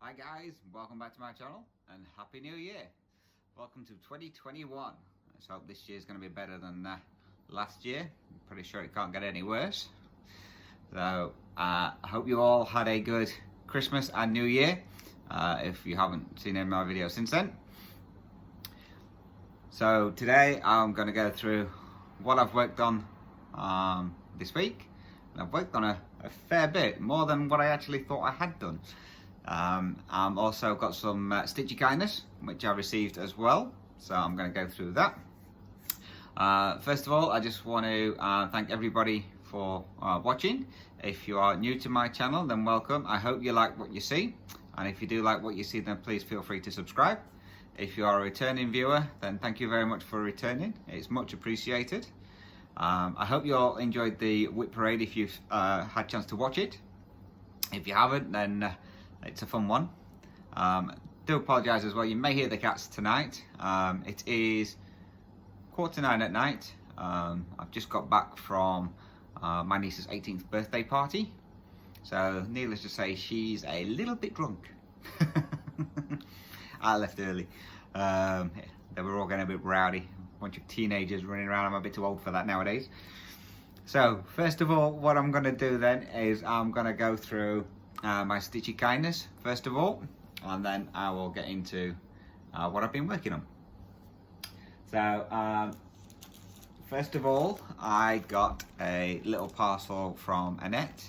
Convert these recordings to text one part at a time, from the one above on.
Hi guys, welcome back to my channel and Happy New Year. Welcome to 2021. Let's hope this year is going to be better than last year. I'm pretty sure it can't get any worse. So I hope you all had a good Christmas and New Year, if you haven't seen any of my videos since then. So today I'm going to go through what I've worked on this week. And I've worked on a fair bit, more than what I actually thought I had done. I've also got some Stitchy kindness, which I received as well, so I'm going to go through that. First of all, I just want to thank everybody for watching. If you are new to my channel, then welcome. I hope you like what you see, and if you do like what you see, then please feel free to subscribe. If you are a returning viewer, then thank you very much for returning. It's much appreciated. I hope you all enjoyed the whip parade if you've had a chance to watch it. If you haven't, then it's a fun one. Do apologise as well, you may hear the cats tonight. It is 9:15 at night. I've just got back from my niece's 18th birthday party. So needless to say, she's a little bit drunk. I left early. They were all getting a bit rowdy. A bunch of teenagers running around. I'm a bit too old for that nowadays. So first of all, what I'm going to do then is I'm going to go through my Stitchy kindness first of all, and then I will get into what I've been working on. So first of all, I got a little parcel from Annette.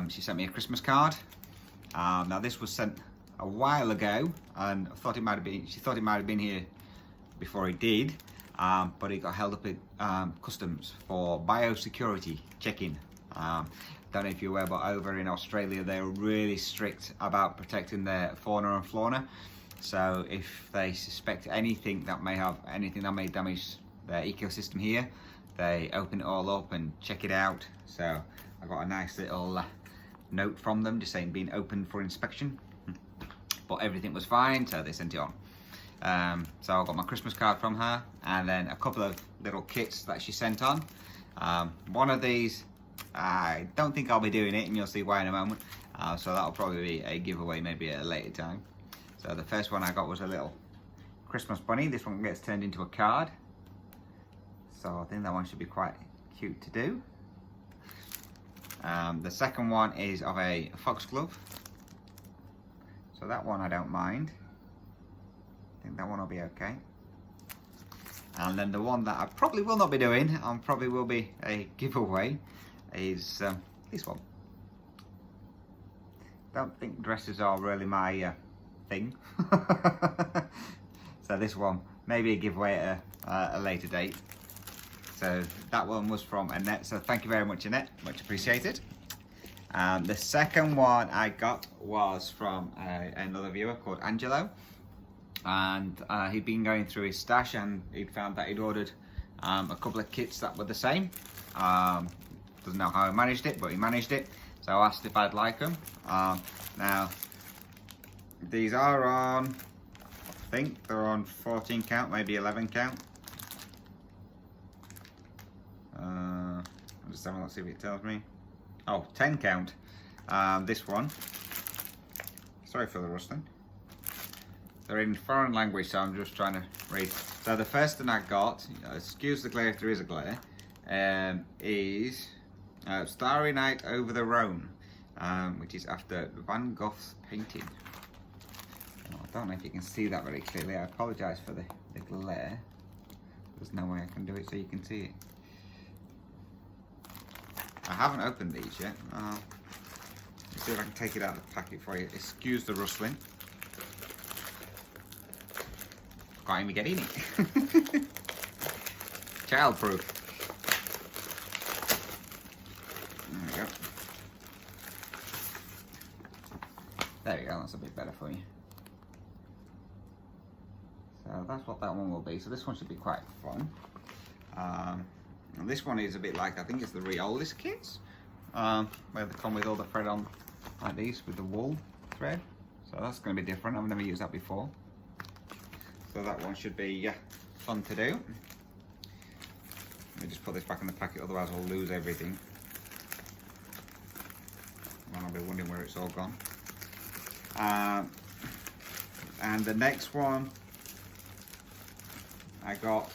She sent me a Christmas card. Now this was sent a while ago, and she thought it might have been here before it did, but it got held up at customs for biosecurity checking. Don't know if you're aware, but over in Australia they're really strict about protecting their fauna and flora. So if they suspect anything that may damage their ecosystem here, they open it all up and check it out. So I got a nice little note from them just saying being opened for inspection, but everything was fine, so they sent it on. So I got my Christmas card from her, and then a couple of little kits that she sent on. One of these, I don't think I'll be doing it, and you'll see why in a moment. So that'll probably be a giveaway maybe at a later time. So the first one I got was a little Christmas bunny. This one gets turned into a card. So I think that one should be quite cute to do. The second one is of a foxglove. So that one I don't mind. I think that one will be okay. And then the one that I probably will not be doing, and probably will be a giveaway, is this one. Don't think dresses are really my thing. So this one, maybe a giveaway at a later date. So that one was from Annette, so thank you very much, Annette, much appreciated. The second one I got was from another viewer called Angelo, and he'd been going through his stash and he'd found that he'd ordered a couple of kits that were the same. Doesn't know how he managed it, but he managed it. So I asked if I'd like them. Now these are on, I think they're on 14 count, maybe 11 count. I'll just have a look, see if it tells me. Oh, 10 count. This one. Sorry for the rustling. They're in foreign language, so I'm just trying to read. So the first thing I got, excuse the glare if there is a glare, is Starry Night Over the Rhone, which is after Van Gogh's painting. Oh, I don't know if you can see that very clearly. I apologise for the glare. There's no way I can do it so you can see it. I haven't opened these yet. Let's see if I can take it out of the packet for you. Excuse the rustling. Can't even get in it. Childproof. There we go. There we go, that's a bit better for you. So that's what that one will be. So this one should be quite fun. And this one is a bit like, I think it's the Riolis kits, where they come with all the thread on like these with the wool thread. So that's going to be different. I've never used that before. So that one should be fun to do. Let me just put this back in the packet, otherwise I'll lose everything. And I'll be wondering where it's all gone. And the next one I got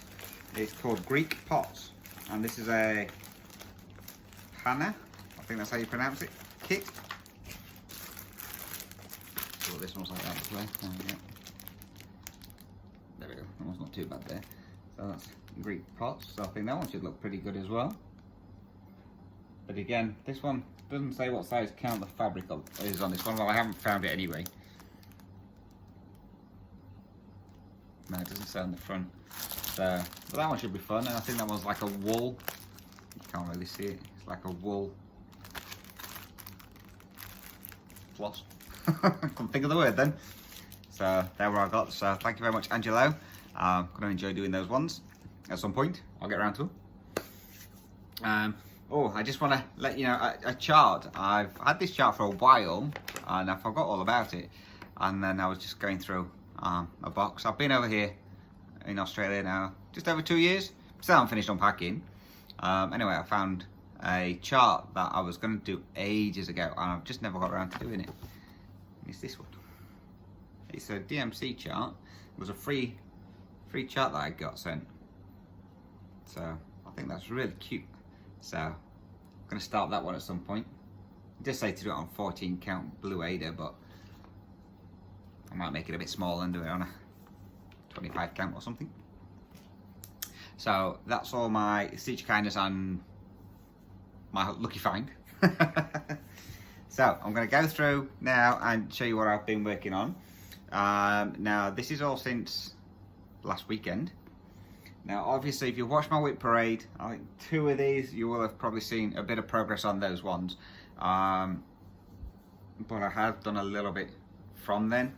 is called Greek Pots, and this is a Hannah, I think that's how you pronounce it, kit. So this one's like that as well. There we go, that one's not too bad there. So that's Greek Pots, so I think that one should look pretty good as well. But again, this one doesn't say what size count the fabric is on this one. Well, I haven't found it anyway. No, it doesn't say on the front. So, but that one should be fun, and I think that one's like a wool. You can't really see it. It's like a wool floss. Couldn't think of the word then. So there were I got. So thank you very much, Angelo. I'm gonna enjoy doing those ones at some point. I'll get around to them. Oh, I just want to let you know a chart. I've had this chart for a while and I forgot all about it. And then I was just going through a box. I've been over here in Australia now just over 2 years. Still haven't finished unpacking. Anyway, I found a chart that I was going to do ages ago and I've just never got around to doing it. It's this one. It's a DMC chart. It was a free chart that I got sent. So I think that's really cute. So I'm going to start that one at some point. I just say to do it on 14 count blue Aida, but I might make it a bit smaller and do it on a 25 count or something. So that's all my Stitch kindness and my lucky find. So I'm going to go through now and show you what I've been working on. Now this is all since last weekend. Now obviously if you watch my whip parade, I think 2 of these you will have probably seen a bit of progress on those ones. But I have done a little bit from then.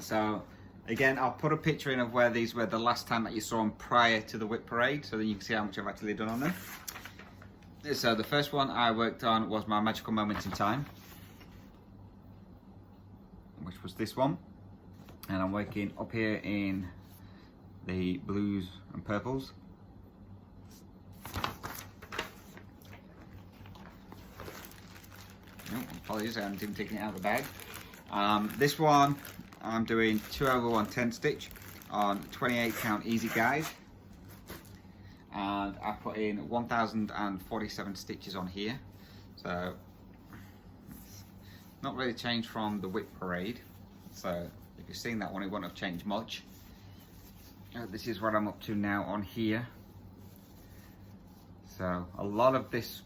So again, I'll put a picture in of where these were the last time that you saw them prior to the whip parade, so then you can see how much I've actually done on them. So the first one I worked on was my magical moments in time, which was this one, and I'm working up here in the blues and purples. Oh, apologies, I haven't even taken it out of the bag. This one I'm doing 2/110 stitch on 28 count easy guide, and I put in 1047 stitches on here, so it's not really changed from the whip parade. So if you've seen that one, it won't have changed much. This is what I'm up to now on here. So a lot of this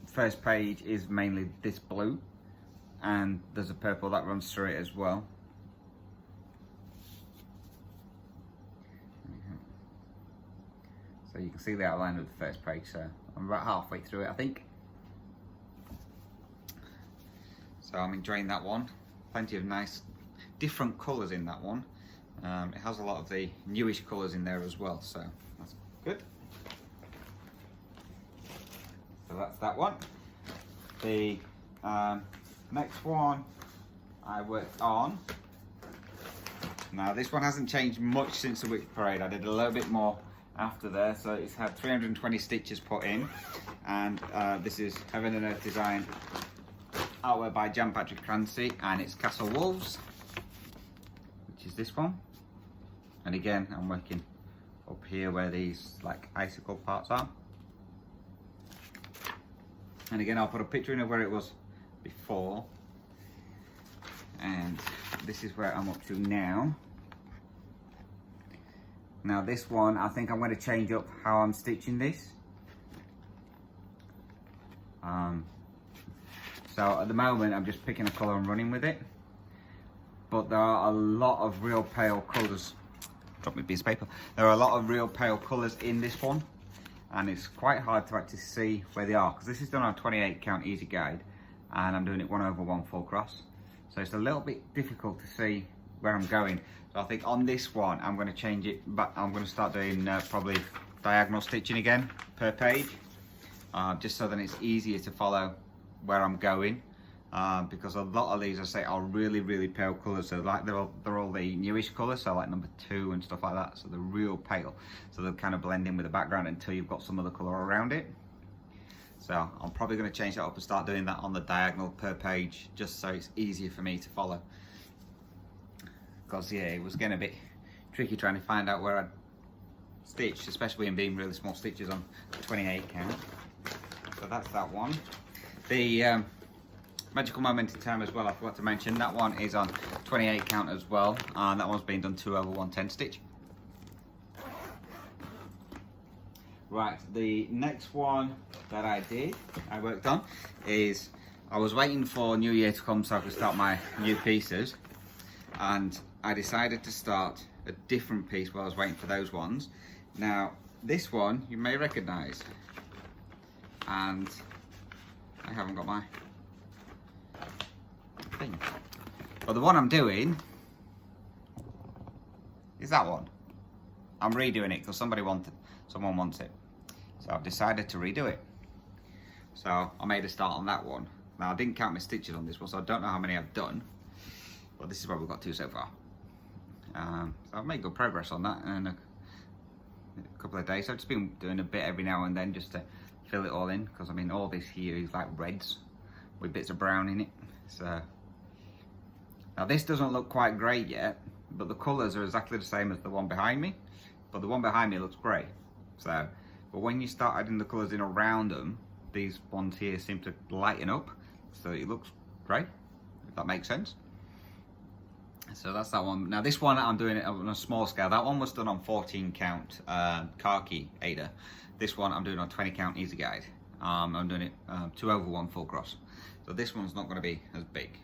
first page is mainly this blue, and there's a purple that runs through it as well. So you can see the outline of the first page, so I'm about halfway through it, I think. So I'm enjoying that one. Plenty of nice different colours in that one. It has a lot of the newish colours in there as well, so that's good. So that's that one. The next one I worked on. Now this one hasn't changed much since the whip parade. I did a little bit more after there, so it's had 320 stitches put in, and this is Heaven and Earth design, artwork by Jan Patrick Clancy, and it's Castle Wolves, which is this one. And again, I'm working up here where these like icicle parts are. And again, I'll put a picture in of where it was before. And this is where I'm up to now. Now this one, I think I'm going to change up how I'm stitching this. So at the moment, I'm just picking a colour and running with it. But there are a lot of real pale colours. Drop me a piece of paper. There are a lot of real pale colours in this one, and it's quite hard to actually see where they are, because this is done on a 28 count easy guide, and I'm doing it 1/1 full cross. So it's a little bit difficult to see where I'm going. So I think on this one, I'm going to change it, but I'm going to start doing probably diagonal stitching again per page, just so then it's easier to follow where I'm going. Because a lot of these, I say, are really pale colours. So like they're all the newish colours, so like number 2 and stuff like that. So they're real pale. So they'll kind of blend in with the background until you've got some of the colour around it. So I'm probably going to change that up and start doing that on the diagonal per page, just so it's easier for me to follow. Because yeah, it was getting a bit tricky trying to find out where I'd stitched, especially in being really small stitches on 28 count. So that's that one. The magical moment in time as well, I forgot to mention, that one is on 28 count as well, and that one's been done 2/110 stitch. Right, the next one that I worked on, is I was waiting for New Year to come so I could start my new pieces, and I decided to start a different piece while I was waiting for those ones. Now, this one you may recognise, and I haven't got my thing. But the one I'm doing is that one. I'm redoing it because someone wants it. So I've decided to redo it. So I made a start on that one. Now I didn't count my stitches on this one, so I don't know how many I've done. But this is what we've got to so far. So I've made good progress on that in a couple of days. I've just been doing a bit every now and then just to fill it all in, because I mean all this here is like reds with bits of brown in it. So now this doesn't look quite great yet, but the colours are exactly the same as the one behind me. But the one behind me looks grey. So, but when you start adding the colours in around them, these ones here seem to lighten up, so it looks grey, if that makes sense. So that's that one. Now this one I'm doing it on a small scale. That one was done on 14 count khaki Aida. This one I'm doing on 20 count easy guide. I'm doing it 2/1 full cross. So this one's not going to be as big.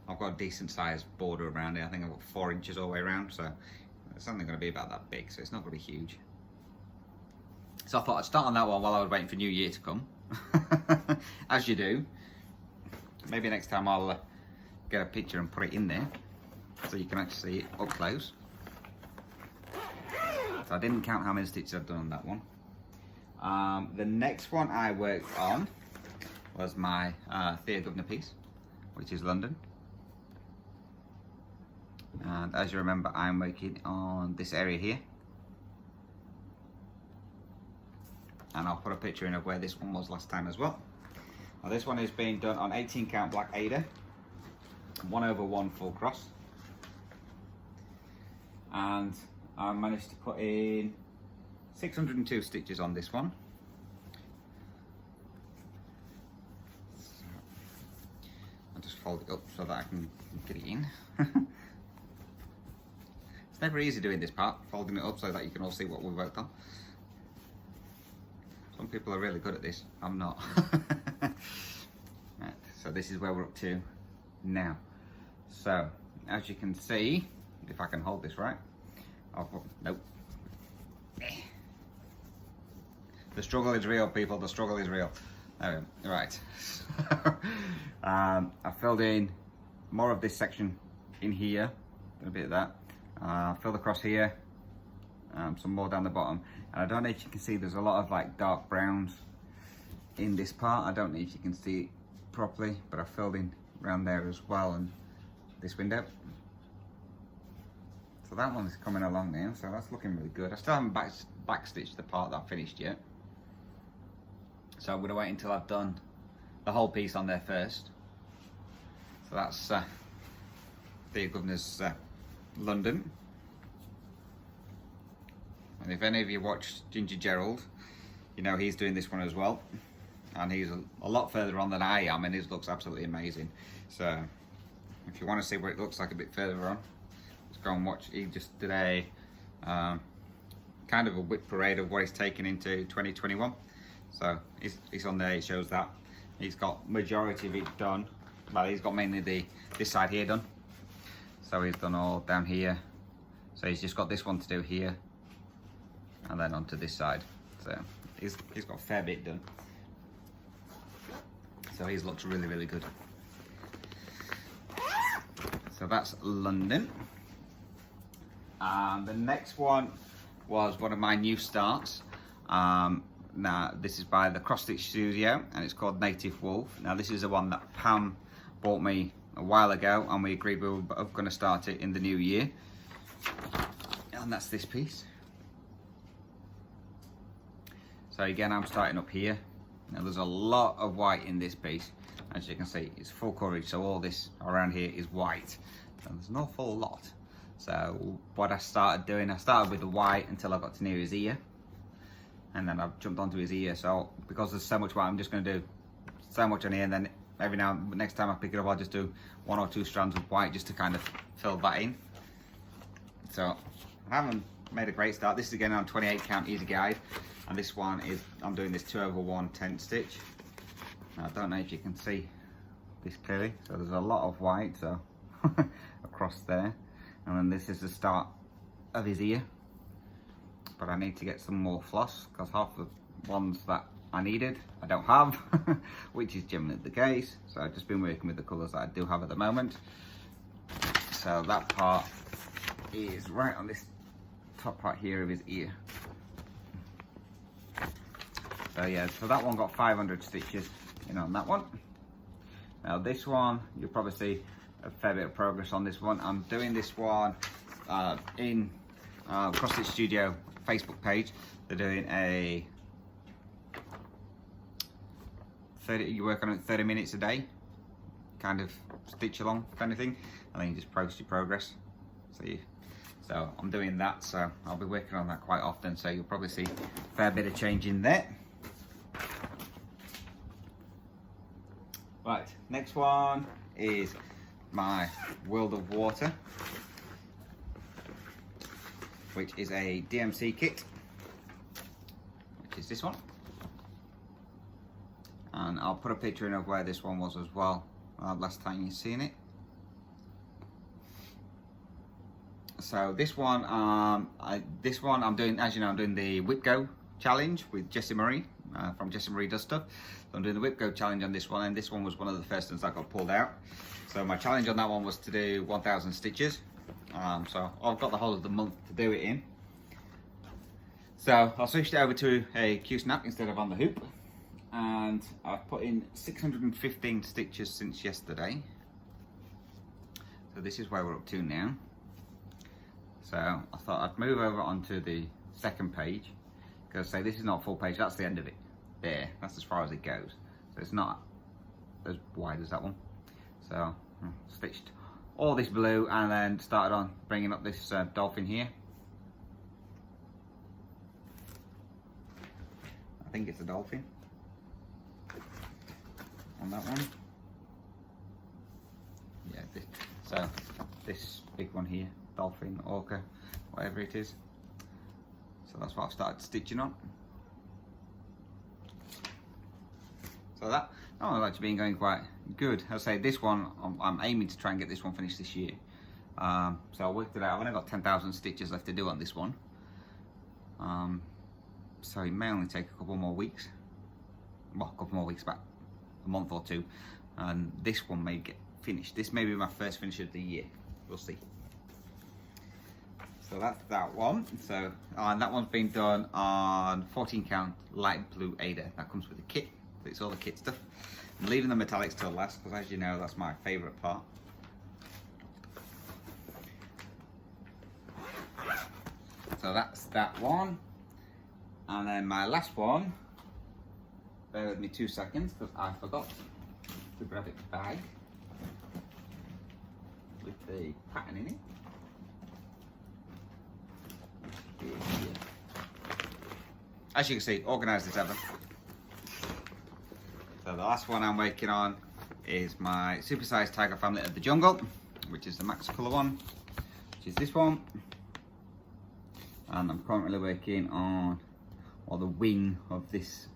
I've got a decent sized border around it. I think I've got 4 inches all the way around, so it's only going to be about that big, so it's not going to be huge. So I thought I'd start on that one while I was waiting for New Year to come, as you do. Maybe next time I'll get a picture and put it in there, so you can actually see it up close. So I didn't count how many stitches I've done on that one. The next one I worked on was my Thea governor piece, which is London. And as you remember, I'm working on this area here. And I'll put a picture in of where this one was last time as well. Now this one is being done on 18 count black Aida, 1/1 full cross. And I managed to put in 602 stitches on this one. So I'll just fold it up so that I can get it in. It's never easy doing this part, folding it up so that you can all see what we worked on. Some people are really good at this, I'm not. Right, so this is where we're up to now. So, as you can see, if I can hold this right, nope. The struggle is real, people, the struggle is real. There we go. Right. I filled in more of this section in here, a bit of that. Filled across here, some more down the bottom. And I don't know if you can see, there's a lot of like dark browns in this part. I don't know if you can see it properly, but I filled in around there as well, and this window. So that one's coming along now, so that's looking really good. I still haven't backstitched the part that I finished yet. So I'm gonna wait until I've done the whole piece on there first. So that's the governor's London. And if any of you watched Ginger Gerald, you know he's doing this one as well. And he's a lot further on than I am, and his looks absolutely amazing. So if you want to see what it looks like a bit further on, let's go and watch. He just did a kind of a whip parade of what he's taken into 2021. So he's on there, it shows that. He's got majority of it done. Well, he's got mainly this side here done. So he's done all down here. So he's just got this one to do here, and then onto this side. So he's got a fair bit done. So he's looked really, really good. So that's London. The next one was one of my new starts. Now this is by the Cross Stitch Studio, and it's called Native Wolfe. Now this is the one that Pam bought me a while ago, and we agreed we were going to start it in the new year. And that's this piece. So again, I'm starting up here, Now there's a lot of white in this piece. As you can see, it's full coverage, so all this around here is white. And there's an awful lot. So what I started doing, I started with the white until I got to near his ear. And then I've jumped onto his ear. So because there's so much white, I'm just going to do so much on here, and then every now, next time I pick it up, I'll just do 1 or 2 strands of white just to kind of fill that in. So I haven't made a great start. This is again on 28 count easy guide, and this one is, I'm doing this 2/1 tent stitch. Now, I don't know if you can see this clearly, so there's a lot of white so across there, and then this is the start of his ear. But I need to get some more floss because half the ones that I needed I don't have, which is generally the case. So I've just been working with the colours that I do have at the moment. So that part is right on this top part here of his ear. So yeah, so that one got 500 stitches in on that one. Now this one, you'll probably see a fair bit of progress on this one. I'm doing this one in CrossFit Studio Facebook page. They're doing a you work on it 30 minutes a day, kind of stitch along kind of thing, and then you just post your progress. So I'm doing that, so I'll be working on that quite often, so you'll probably see a fair bit of change in there. Right, next one is my World of Water, which is a DMC kit, which is this one. And I'll put a picture in of where this one was as well, last time you've seen it. So this one, I'm doing, as you know, I'm doing the Whip Go challenge with Jessie Marie from Jessie Marie Does Stuff. So I'm doing the Whip Go challenge on this one, and this one was one of the first ones that got pulled out. So my challenge on that one was to do 1,000 stitches. So I've got the whole of the month to do it in. So I switched it over to a Q-snap instead of on the hoop, and I've put in 615 stitches since yesterday. So this is where we're up to now. So I thought I'd move over onto the second page, because say this is not a full page, that's the end of it. There, that's as far as it goes. So it's not as wide as that one. So I stitched all this blue and then started on bringing up this dolphin here. I think it's a dolphin on that one. Yeah, so this big one here, dolphin, orca, whatever it is. So that's what I've started stitching on. So that one's actually been going quite good. I'll say this one, I'm aiming to try and get this one finished this year. So I worked it out, I've only got 10,000 stitches left to do on this one. So it may only take a couple more weeks. Well, a couple more weeks, about a month or two. And this one may get finished. This may be my first finish of the year. We'll see. So that's that one. So and that one's been done on 14 count light blue Aida. That comes with the kit. So it's all the kit stuff. I'm leaving the metallics till last because, as you know, that's my favourite part. So that's that one. And then my last one, bear with me 2 seconds because I forgot to grab its bag with the pattern in it. As you can see, organised as ever. So the last one I'm working on is my supersized tiger family of the jungle, which is the max colour one, which is this one. And I'm currently working on the wing of this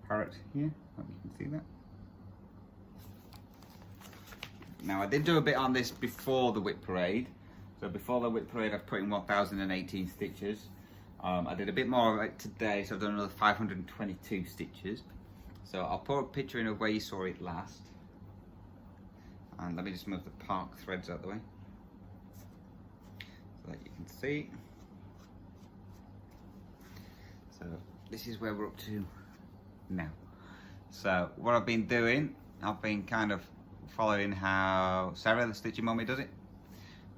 parrot here. Hope you can see that. Now I did do a bit on this before the whip parade. So before the whip parade I've put in 1,018 stitches. I did a bit more of it today, so I've done another 522 stitches. So I'll put a picture in of where you saw it last. And let me just move the park threads out of the way so that you can see. So this is where we're up to now. So what I've been doing, I've been kind of following how Sarah, the Stitchy Mummy, does it.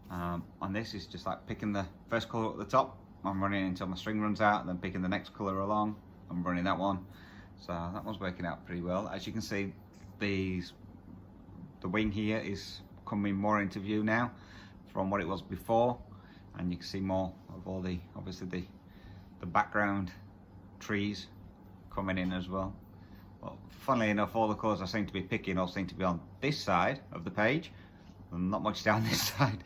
On this is just like picking the first colour at the top. I'm running until my string runs out, and then picking the next colour along. I'm running that one. So that one's working out pretty well. As you can see, the wing here is coming more into view now from what it was before, and you can see more of all the, obviously the background trees coming in as well. Well, funnily enough, all the colours I seem to be picking all seem to be on this side of the page, and not much down this side.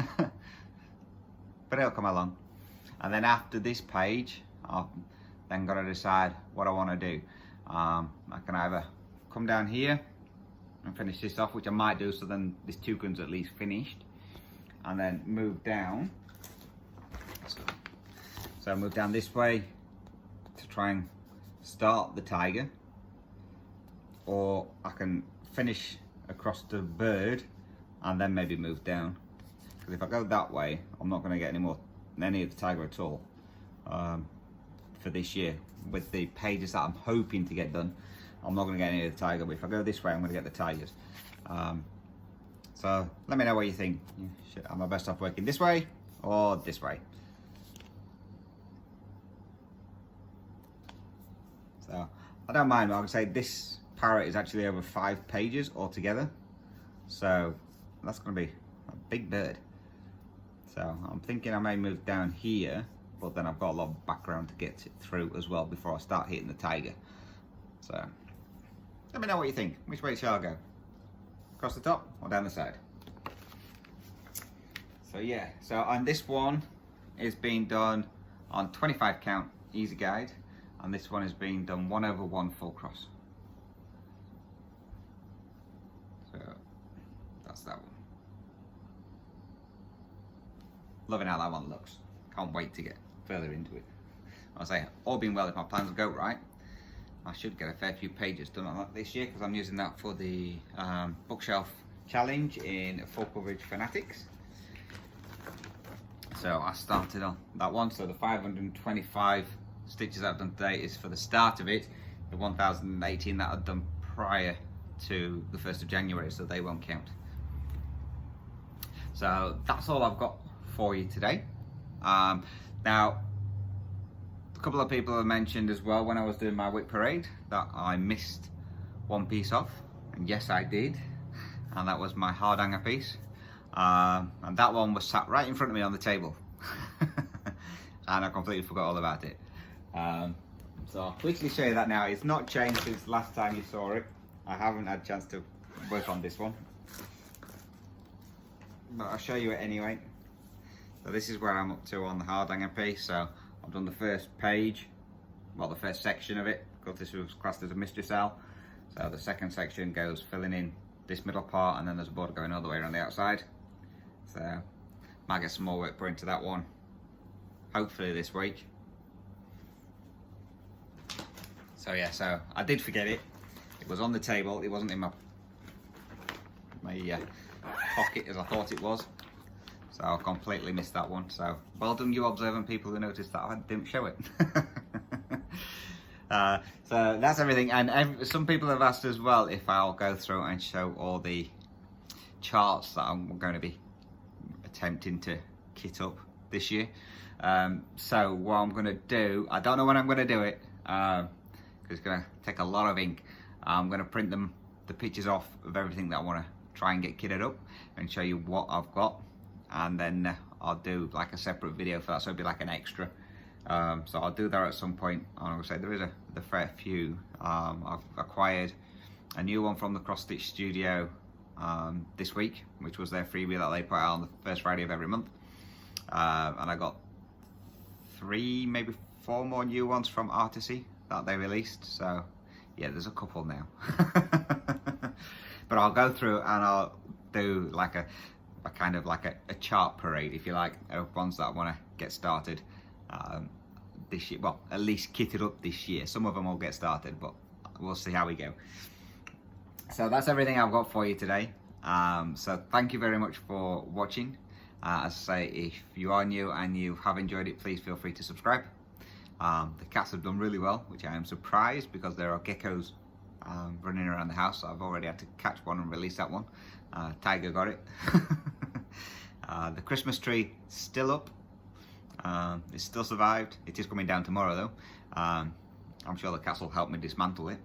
But it'll come along. And then after this page, I've then got to decide what I want to do. I can either come down here and finish this off, which I might do, so then this toucan's at least finished, and then move down. So move down this way to try and start the tiger, or I can finish across the bird and then maybe move down. Because if I go that way, I'm not going to get any of the tiger at all for this year. With the pages that I'm hoping to get done, I'm not going to get any of the tiger, but if I go this way, I'm going to get the tigers. So let me know what you think. Am I best off working this way or this way? So I don't mind. I would say this parrot is actually over 5 pages altogether, so that's going to be a big bird. So I'm thinking I may move down here, but then I've got a lot of background to get it through as well before I start hitting the tiger. So let me know what you think. Which way shall I go? Across the top or down the side? So yeah, so and this one is being done on 25 count easy guide, and this one is being done 1/1 full cross. So that's that one. Loving how that one looks. Can't wait to get further into it. I'll say, all being well, if my plans go right, I should get a fair few pages done on that this year, because I'm using that for the bookshelf challenge in full coverage fanatics. So I started on that one. So the 525 stitches I've done today is for the start of it. The 1018 that I've done prior to the 1st of January, so they won't count. So that's all I've got for you today. Now, a couple of people have mentioned as well when I was doing my whip parade that I missed one piece off, and yes I did, and that was my hard hanger piece, and that one was sat right in front of me on the table and I completely forgot all about it. So I'll quickly show you that now. It's not changed since last time you saw it. I haven't had a chance to work on this one, but I'll show you it anyway. So this is where I'm up to on the hard hanger piece. So I've done the first page, well, the first section of it, because this was classed as a mystery cell. So the second section goes filling in this middle part, and then there's a border going all the way around the outside. So might get some more work put into that one, hopefully this week. So yeah, so I did forget it. It was on the table. It wasn't in my pocket as I thought it was. So I completely missed that one. So well done, you observant people who noticed that I didn't show it. So that's everything. And some people have asked as well if I'll go through and show all the charts that I'm going to be attempting to kit up this year. So what I'm going to do, I don't know when I'm going to do it, because it's going to take a lot of ink. I'm going to print the pictures off of everything that I want to try and get kitted up and show you what I've got, and then I'll do like a separate video for that, so it'll be like an extra. So I'll do that at some point. I will say there is a fair few. I've acquired a new one from the Cross Stitch Studio this week, which was their freebie that they put out on the first Friday of every month, and I got 3, maybe 4 more new ones from Artisy that they released. So yeah, there's a couple now. But I'll go through and I'll do like a kind of like a chart parade, if you like, of ones that I want to get started this year. Well, at least kitted up this year. Some of them will get started, but we'll see how we go. So that's everything I've got for you today. So thank you very much for watching. As I say, if you are new and you have enjoyed it, please feel free to subscribe. The cats have done really well, which I am surprised, because there are geckos running around the house. So I've already had to catch one and release that one. Tiger got it. The Christmas tree still up. It still survived. It is coming down tomorrow though. I'm sure the cats will help me dismantle it.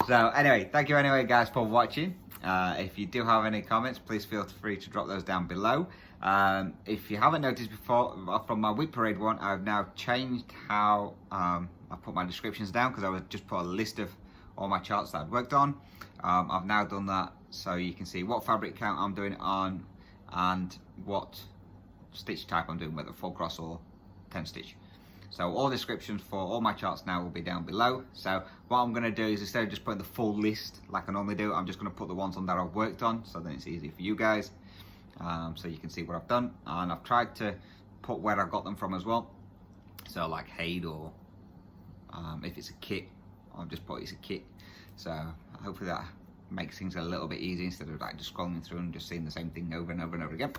So anyway, thank you anyway guys for watching. If you do have any comments, please feel free to drop those down below. If you haven't noticed before, from my week parade one, I've now changed how I put my descriptions down, because I would just put a list of all my charts that I'd worked on. I've now done that so you can see what fabric count I'm doing on and what stitch type I'm doing, whether full cross or 10 stitch. So all descriptions for all my charts now will be down below. So what I'm going to do is, instead of just putting the full list like I normally do, I'm just going to put the ones on that I've worked on, so then it's easy for you guys, so you can see what I've done. And I've tried to put where I got them from as well, so like Haed, or if it's a kit, I'll just put it's a kit. So hopefully that makes things a little bit easier, instead of like just scrolling through and just seeing the same thing over and over and over again.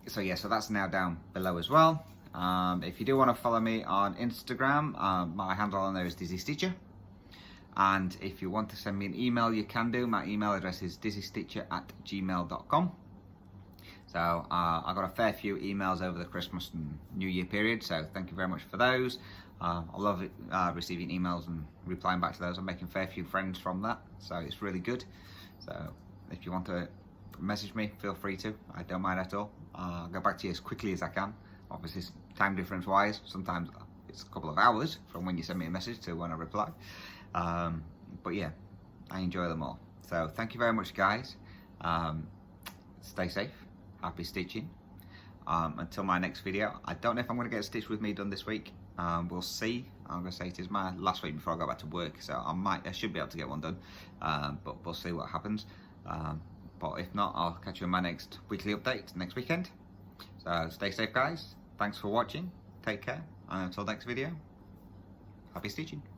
So yeah, so that's now down below as well. If you do want to follow me on Instagram, my handle on there is Dizzy Stitcher. And if you want to send me an email, you can do. My email address is dizzystitcher@gmail.com. So I got a fair few emails over the Christmas and New Year period, so thank you very much for those. I love it, receiving emails and replying back to those. I'm making a fair few friends from that, so it's really good. So if you want to message me, feel free to. I don't mind at all. I'll go back to you as quickly as I can. Obviously, time difference wise, sometimes it's a couple of hours from when you send me a message to when I reply. But yeah, I enjoy them all. So thank you very much, guys. Stay safe. Happy stitching. Until my next video. I don't know if I'm going to get Stitch With Me done this week. We'll see. I'm going to say it is my last week before I go back to work, so I should be able to get one done. But we'll see what happens. But if not, I'll catch you in my next weekly update next weekend. So stay safe, guys. Thanks for watching. Take care. And until next video, happy stitching.